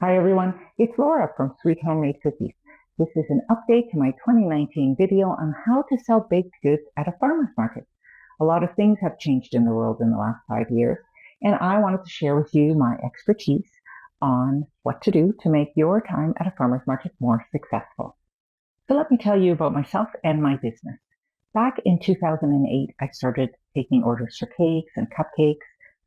Hi everyone, it's Laura from Sweet Homemade Cookies. This is an update to my 2019 video on how to sell baked goods at a farmer's market. A lot of things have changed in the world in the last 5 years, and I wanted to share with you my expertise on what to do to make your time at a farmer's market more successful. So let me tell you about myself and my business. Back in 2008, I started taking orders for cakes and cupcakes.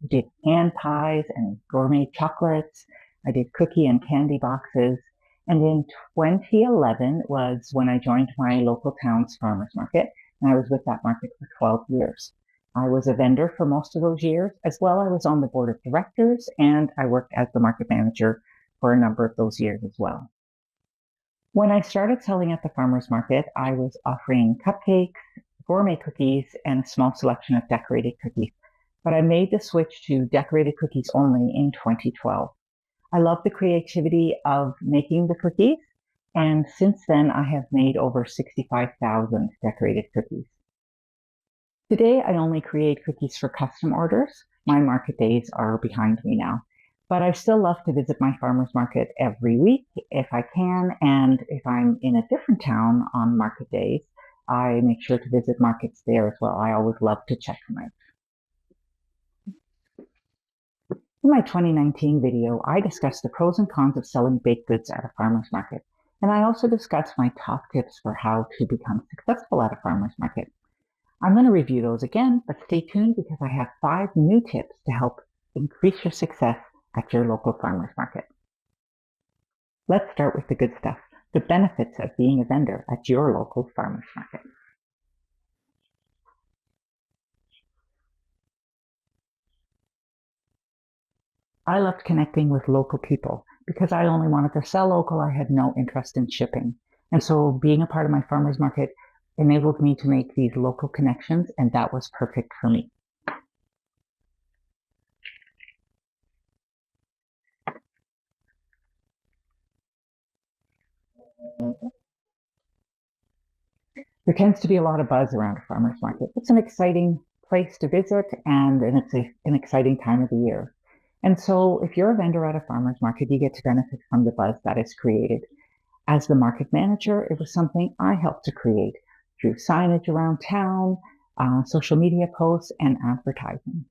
I did hand pies and gourmet chocolates. I did cookie and candy boxes. And in 2011 was when I joined my local town's farmer's market, and I was with that market for 12 years. I was a vendor for most of those years. As well, I was on the board of directors, and I worked as the market manager for a number of those years as well. When I started selling at the farmer's market, I was offering cupcakes, gourmet cookies, and a small selection of decorated cookies. But I made the switch to decorated cookies only in 2012. I love the creativity of making the cookies, and since then I have made over 65,000 decorated cookies. Today I only create cookies for custom orders. My market days are behind me now. But I still love to visit my farmer's market every week if I can, and if I'm in a different town on market days, I make sure to visit markets there as well. I always love to check them out. In my 2019 video, I discussed the pros and cons of selling baked goods at a farmer's market, and I also discussed my top tips for how to become successful at a farmer's market. I'm going to review those again, but stay tuned because I have 5 new tips to help increase your success at your local farmer's market. Let's start with the good stuff, the benefits of being a vendor at your local farmer's market. I loved connecting with local people. Because I only wanted to sell local, I had no interest in shipping. And so being a part of my farmer's market enabled me to make these local connections, and that was perfect for me. There tends to be a lot of buzz around a farmer's market. It's an exciting place to visit, and it's an exciting time of the year. And so if you're a vendor at a farmer's market, you get to benefit from the buzz that is created. As the market manager, it was something I helped to create through signage around town, social media posts, and advertising.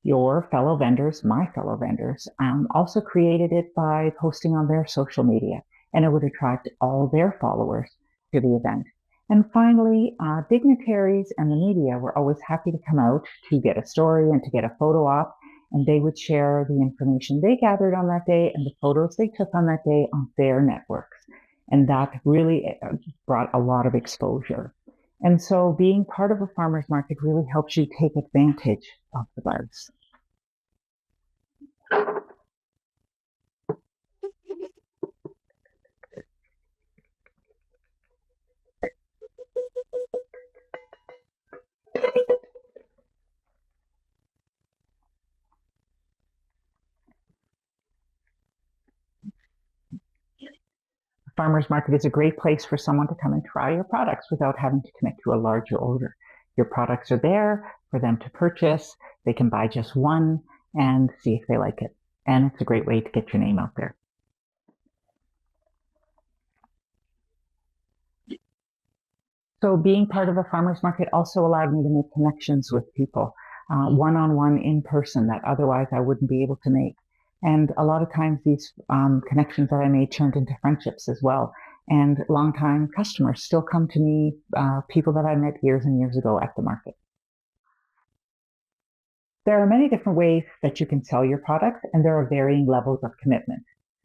Your fellow vendors, my fellow vendors, also created it by posting on their social media, and it would attract all their followers to the event. And finally, dignitaries and the media were always happy to come out to get a story and to get a photo op, and they would share the information they gathered on that day and the photos they took on that day on their networks. And that really brought a lot of exposure. And so being part of a farmer's market really helps you take advantage of the buzz. Farmer's market is a great place for someone to come and try your products without having to commit to a larger order. Your products are there for them to purchase. They can buy just one and see if they like it. And it's a great way to get your name out there. So being part of a farmer's market also allowed me to make connections with people, one-on-one in person that otherwise I wouldn't be able to make. And a lot of times these connections that I made turned into friendships as well. And longtime customers still come to me, people that I met years and years ago at the market. There are many different ways that you can sell your products, and there are varying levels of commitment.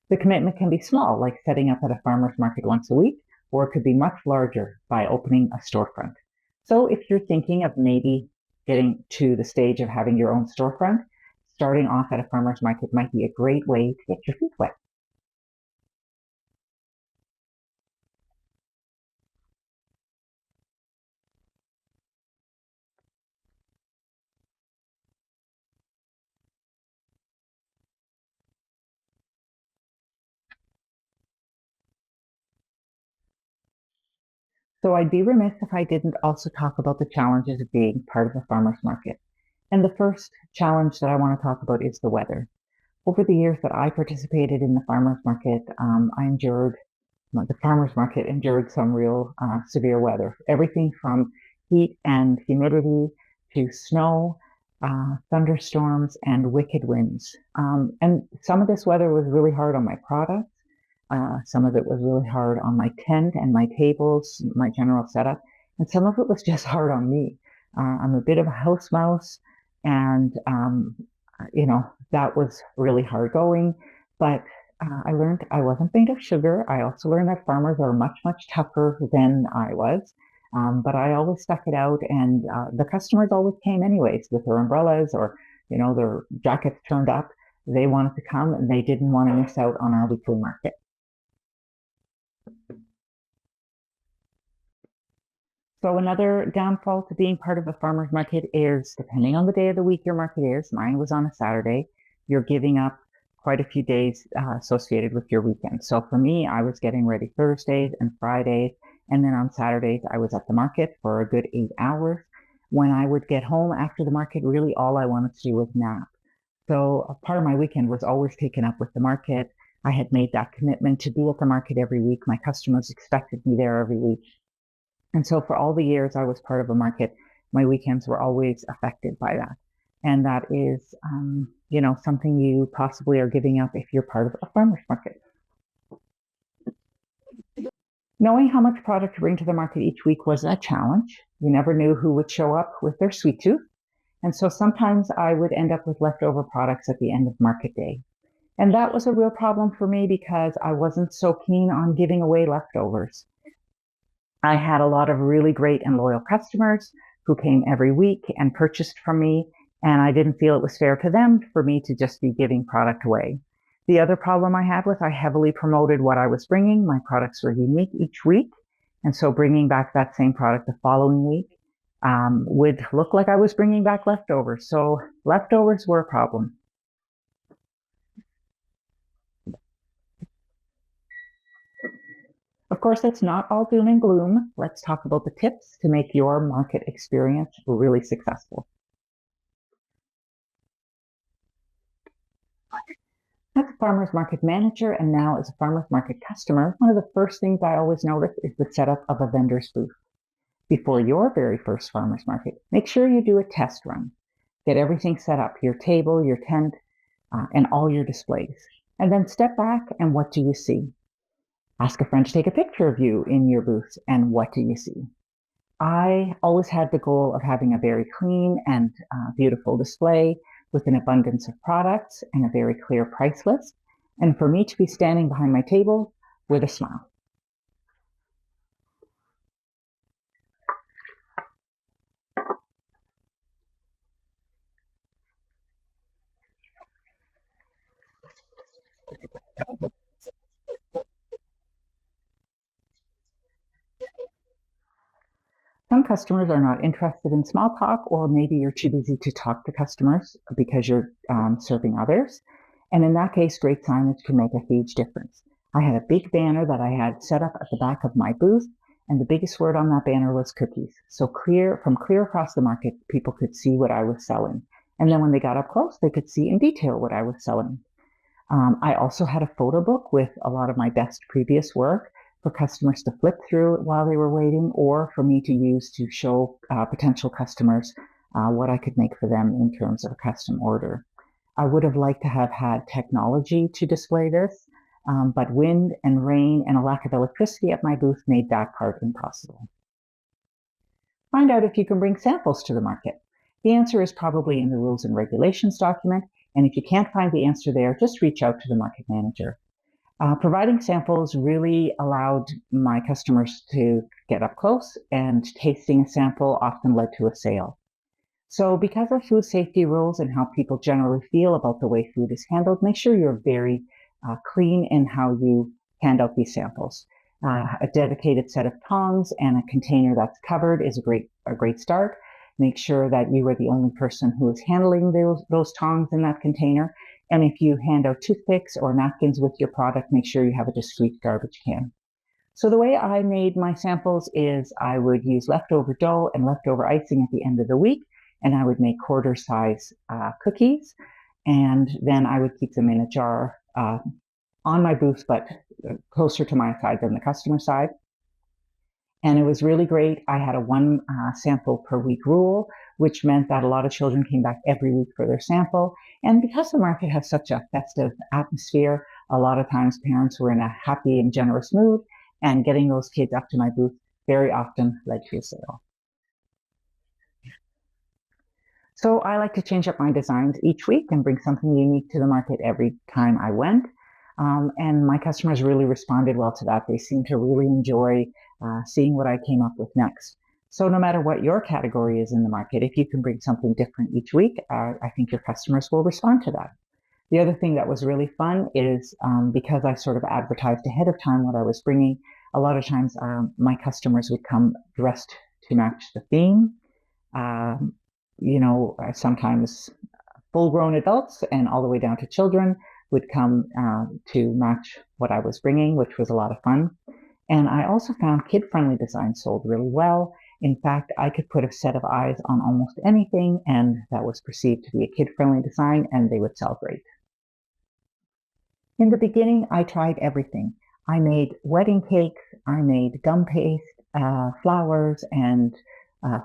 The commitment can be small, like setting up at a farmer's market once a week, or it could be much larger by opening a storefront. So if you're thinking of maybe getting to the stage of having your own storefront, starting off at a farmer's market might be a great way to get your feet wet. So I'd be remiss if I didn't also talk about the challenges of being part of a farmer's market. And the first challenge that I want to talk about is the weather. Over the years that I participated in the farmers market, the farmers market endured some real severe weather. Everything from heat and humidity to snow, thunderstorms, and wicked winds. And some of this weather was really hard on my products. Some of it was really hard on my tent and my tables, my general setup, and some of it was just hard on me. I'm a bit of a house mouse, and that was really hard going. But I learned I wasn't made of sugar. I also learned that farmers are much, much tougher than I was. But I always stuck it out, and the customers always came anyways with their umbrellas or, their jackets turned up. They wanted to come, and they didn't want to miss out on our weekly market. So another downfall to being part of a farmer's market is, depending on the day of the week your market is, mine was on a Saturday, you're giving up quite a few days associated with your weekend. So for me, I was getting ready Thursdays and Fridays, and then on Saturdays, I was at the market for a good 8 hours. When I would get home after the market, really all I wanted to do was nap. So a part of my weekend was always taken up with the market. I had made that commitment to be at the market every week. My customers expected me there every week. And so for all the years I was part of a market, my weekends were always affected by that. And that is, something you possibly are giving up if you're part of a farmer's market. Knowing how much product to bring to the market each week was a challenge. You never knew who would show up with their sweet tooth. And so sometimes I would end up with leftover products at the end of market day. And that was a real problem for me because I wasn't so keen on giving away leftovers. I had a lot of really great and loyal customers who came every week and purchased from me, and I didn't feel it was fair to them for me to just be giving product away. The other problem I had was I heavily promoted what I was bringing. My products were unique each week, and so bringing back that same product the following week would look like I was bringing back leftovers. So leftovers were a problem. Of course, it's not all doom and gloom. Let's talk about the tips to make your market experience really successful. As a farmer's market manager and now as a farmer's market customer, one of the first things I always notice is the setup of a vendor's booth. Before your very first farmer's market, make sure you do a test run. Get everything set up, your table, your tent, and all your displays. And then step back and what do you see? Ask a friend to take a picture of you in your booth, and what do you see? I always had the goal of having a very clean and beautiful display with an abundance of products and a very clear price list, and for me to be standing behind my table with a smile. Some customers are not interested in small talk, or maybe you're too busy to talk to customers because you're serving others. And in that case, great signage can make a huge difference. I had a big banner that I had set up at the back of my booth, and the biggest word on that banner was cookies. So clear across the market, people could see what I was selling. And then when they got up close, they could see in detail what I was selling. I also had a photo book with a lot of my best previous work for customers to flip through while they were waiting, or for me to use to show potential customers what I could make for them in terms of a custom order. I would have liked to have had technology to display this, but wind and rain and a lack of electricity at my booth made that part impossible. Find out if you can bring samples to the market. The answer is probably in the rules and regulations document, and if you can't find the answer there, just reach out to the market manager. Providing samples really allowed my customers to get up close, and tasting a sample often led to a sale. So because of food safety rules and how people generally feel about the way food is handled, make sure you're very clean in how you hand out these samples. A dedicated set of tongs and a container that's covered is a great start. Make sure that you are the only person who is handling those tongs in that container. And if you hand out toothpicks or napkins with your product, make sure you have a discreet garbage can. So the way I made my samples is I would use leftover dough and leftover icing at the end of the week, and I would make quarter size cookies. and then I would keep them in a jar on my booth, but closer to my side than the customer side. And it was really great. I had a one sample per week rule, which meant that a lot of children came back every week for their sample. And because the market has such a festive atmosphere, a lot of times parents were in a happy and generous mood, and getting those kids up to my booth very often led to a sale. So I like to change up my designs each week and bring something unique to the market every time I went. And my customers really responded well to that. They seemed to really enjoy seeing what I came up with next. So no matter what your category is in the market, if you can bring something different each week, I think your customers will respond to that. The other thing that was really fun is because I sort of advertised ahead of time what I was bringing, a lot of times my customers would come dressed to match the theme. Sometimes full-grown adults and all the way down to children would come to match what I was bringing, which was a lot of fun. And I also found kid-friendly designs sold really well. In fact, I could put a set of eyes on almost anything, and that was perceived to be a kid-friendly design, and they would sell great. In the beginning, I tried everything. I made wedding cakes, I made gum paste, flowers, and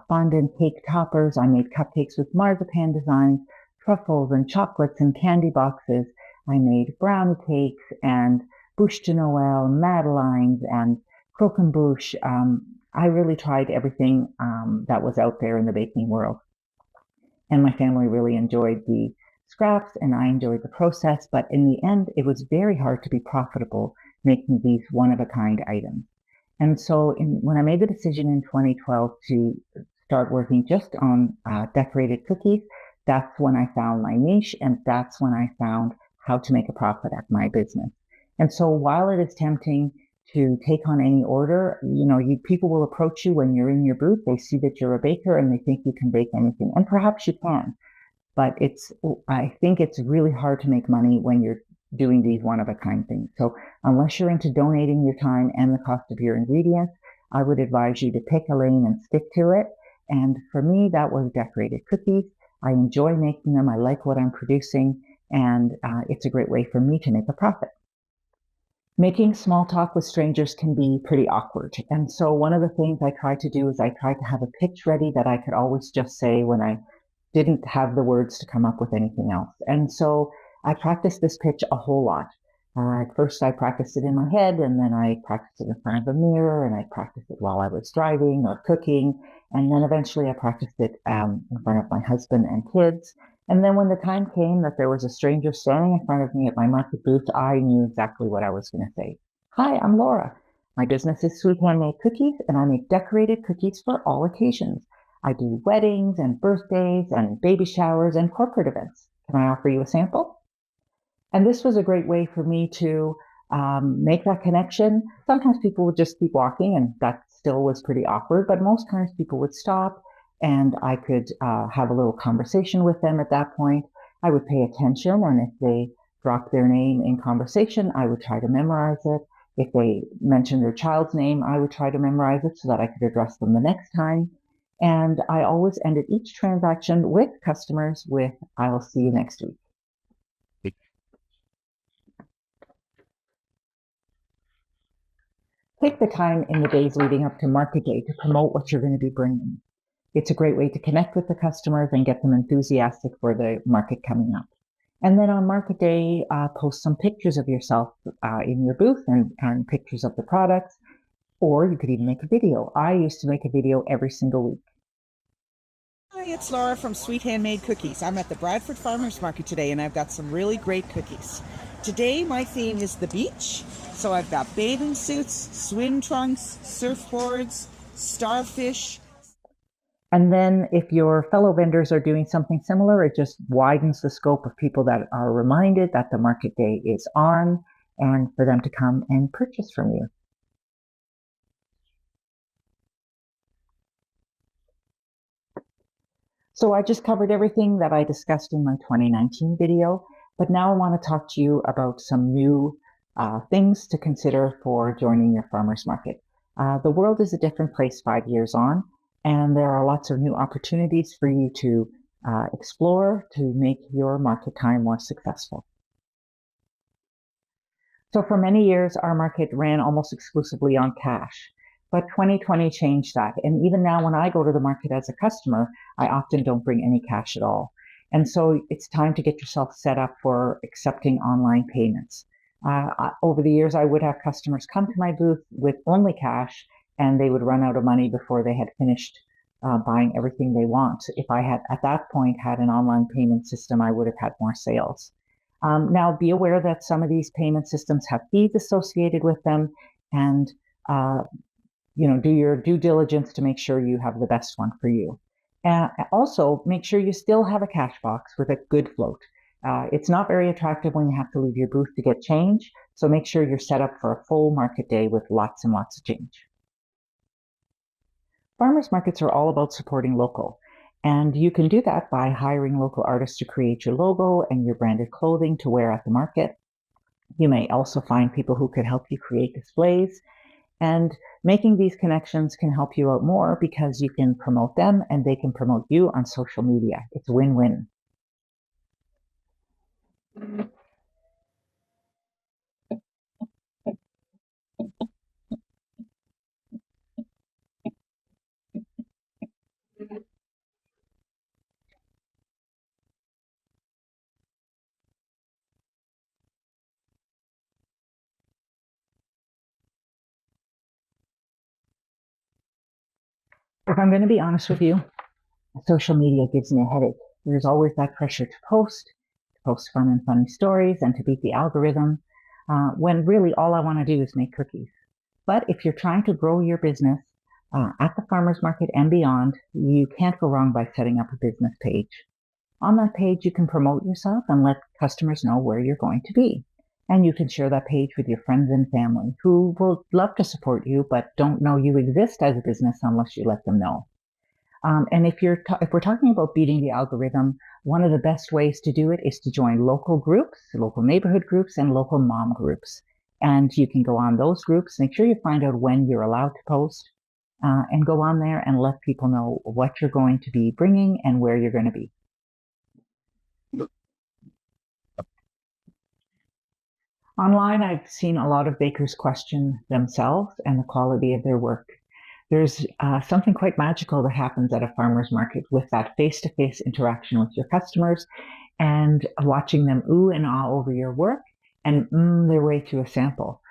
fondant cake toppers. I made cupcakes with marzipan designs, truffles and chocolates and candy boxes. I made brownie cakes and bûche de Noël, madeleines, and croquembouche. I really tried everything that was out there in the baking world. And my family really enjoyed the scraps, and I enjoyed the process. But in the end, it was very hard to be profitable making these one-of-a-kind items. And so when I made the decision in 2012 to start working just on decorated cookies, that's when I found my niche, and that's when I found how to make a profit at my business. And so while it is tempting to take on any order, people will approach you when you're in your booth. They see that you're a baker and they think you can bake anything, and perhaps you can. But I think it's really hard to make money when you're doing these one-of-a-kind things. So unless you're into donating your time and the cost of your ingredients, I would advise you to pick a lane and stick to it. And for me, that was decorated cookies. I enjoy making them. I like what I'm producing, and it's a great way for me to make a profit. Making small talk with strangers can be pretty awkward. And so one of the things I tried to do is I tried to have a pitch ready that I could always just say when I didn't have the words to come up with anything else. And so I practiced this pitch a whole lot. At first I practiced it in my head, and then I practiced it in front of a mirror, and I practiced it while I was driving or cooking. And then eventually I practiced it in front of my husband and kids. And then when the time came that there was a stranger standing in front of me at my market booth, I knew exactly what I was going to say. Hi, I'm Laura. My business is Sweet Handmade Cookies, and I make decorated cookies for all occasions. I do weddings and birthdays and baby showers and corporate events. Can I offer you a sample? And this was a great way for me to make that connection. Sometimes people would just keep walking, and that still was pretty awkward, but most times people would stop, and I could have a little conversation with them at that point. I would pay attention, and if they dropped their name in conversation, I would try to memorize it. If they mentioned their child's name, I would try to memorize it so that I could address them the next time. And I always ended each transaction with customers with, "I'll see you next week." Take the time in the days leading up to market day to promote what you're going to be bringing. It's a great way to connect with the customers and get them enthusiastic for the market coming up. And then on market day, post some pictures of yourself in your booth and pictures of the products, or you could even make a video. I used to make a video every single week. Hi, it's Laura from Sweet Handmade Cookies. I'm at the Bradford Farmers Market today, and I've got some really great cookies. Today, my theme is the beach. So I've got bathing suits, swim trunks, surfboards, starfish. And then if your fellow vendors are doing something similar, it just widens the scope of people that are reminded that the market day is on, and for them to come and purchase from you. So I just covered everything that I discussed in my 2019 video, but now I want to talk to you about some new things to consider for joining your farmers market. The world is a different place 5 years on, and there are lots of new opportunities for you to explore to make your market time more successful. So for many years, our market ran almost exclusively on cash, but 2020 changed that. And even now, when I go to the market as a customer, I often don't bring any cash at all. And so it's time to get yourself set up for accepting online payments. Over the years, I would have customers come to my booth with only cash, and they would run out of money before they had finished buying everything they want. If I had, at that point, had an online payment system, I would have had more sales. Now, be aware that some of these payment systems have fees associated with them, and do your due diligence to make sure you have the best one for you. Also, make sure you still have a cash box with a good float. It's not very attractive when you have to leave your booth to get change, so make sure you're set up for a full market day with lots and lots of change. Farmers markets are all about supporting local. And you can do that by hiring local artists to create your logo and your branded clothing to wear at the market. You may also find people who could help you create displays. And making these connections can help you out more because you can promote them and they can promote you on social media. It's win-win. If I'm going to be honest with you, social media gives me a headache. There's always that pressure to post fun and funny stories, and to beat the algorithm, when really all I want to do is make cookies. But if you're trying to grow your business at the farmer's market and beyond, you can't go wrong by setting up a business page. On that page, you can promote yourself and let customers know where you're going to be. And you can share that page with your friends and family who will love to support you, but don't know you exist as a business unless you let them know. And if we're talking about beating the algorithm, one of the best ways to do it is to join local groups, local neighborhood groups, and local mom groups. And you can go on those groups, make sure you find out when you're allowed to post, and go on there and let people know what you're going to be bringing and where you're going to be. Online, I've seen a lot of bakers question themselves and the quality of their work. There's something quite magical that happens at a farmer's market with that face-to-face interaction with your customers and watching them ooh and ah over your work and their way through a sample.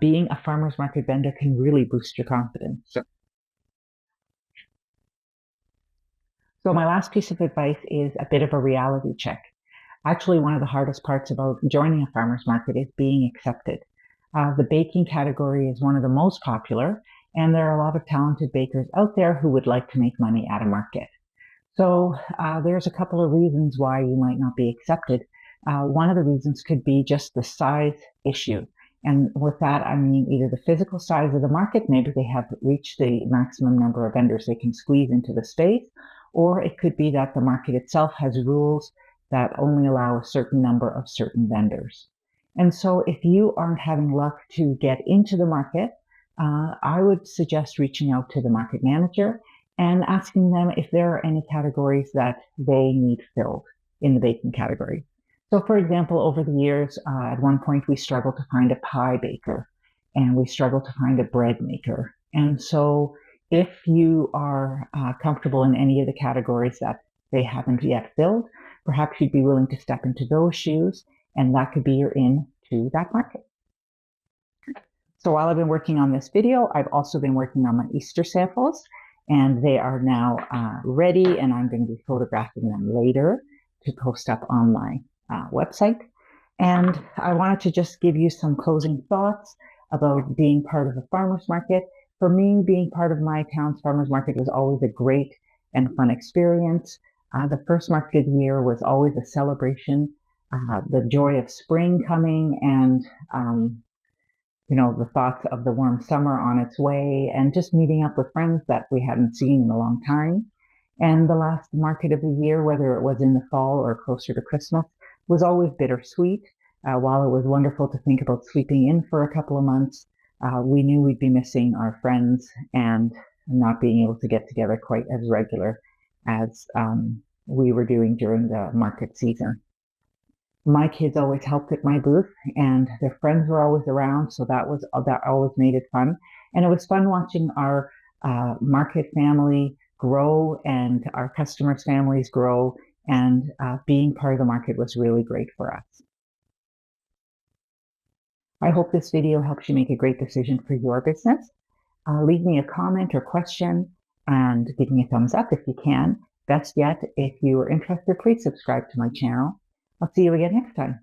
Being a farmer's market vendor can really boost your confidence. So my last piece of advice is a bit of a reality check. Actually, one of the hardest parts about joining a farmer's market is being accepted. The baking category is one of the most popular, and there are a lot of talented bakers out there who would like to make money at a market. So there's a couple of reasons why you might not be accepted. One of the reasons could be just the size issue. And with that, I mean either the physical size of the market, maybe they have reached the maximum number of vendors they can squeeze into the space, or it could be that the market itself has rules that only allow a certain number of certain vendors. And so if you aren't having luck to get into the market, I would suggest reaching out to the market manager and asking them if there are any categories that they need filled in the baking category. So for example, over the years, at one point we struggled to find a pie baker and we struggled to find a bread maker. And so if you are comfortable in any of the categories that they haven't yet filled, perhaps you'd be willing to step into those shoes, and that could be your in to that market. So while I've been working on this video, I've also been working on my Easter samples, and they are now ready, and I'm going to be photographing them later to post up on my website. And I wanted to just give you some closing thoughts about being part of a farmer's market. For me, being part of my town's farmer's market was always a great and fun experience. The first market of the year was always a celebration, the joy of spring coming and the thoughts of the warm summer on its way, and just meeting up with friends that we hadn't seen in a long time. And the last market of the year, whether it was in the fall or closer to Christmas, was always bittersweet. While it was wonderful to think about sleeping in for a couple of months, we knew we'd be missing our friends and not being able to get together quite as regular as we were doing during the market season. My kids always helped at my booth, and their friends were always around, so that always made it fun. And it was fun watching our market family grow and our customers' families grow, and being part of the market was really great for us. I hope this video helps you make a great decision for your business. Leave me a comment or question and give me a thumbs up if you can. Best yet, if you are interested, please subscribe to my channel. I'll see you again next time.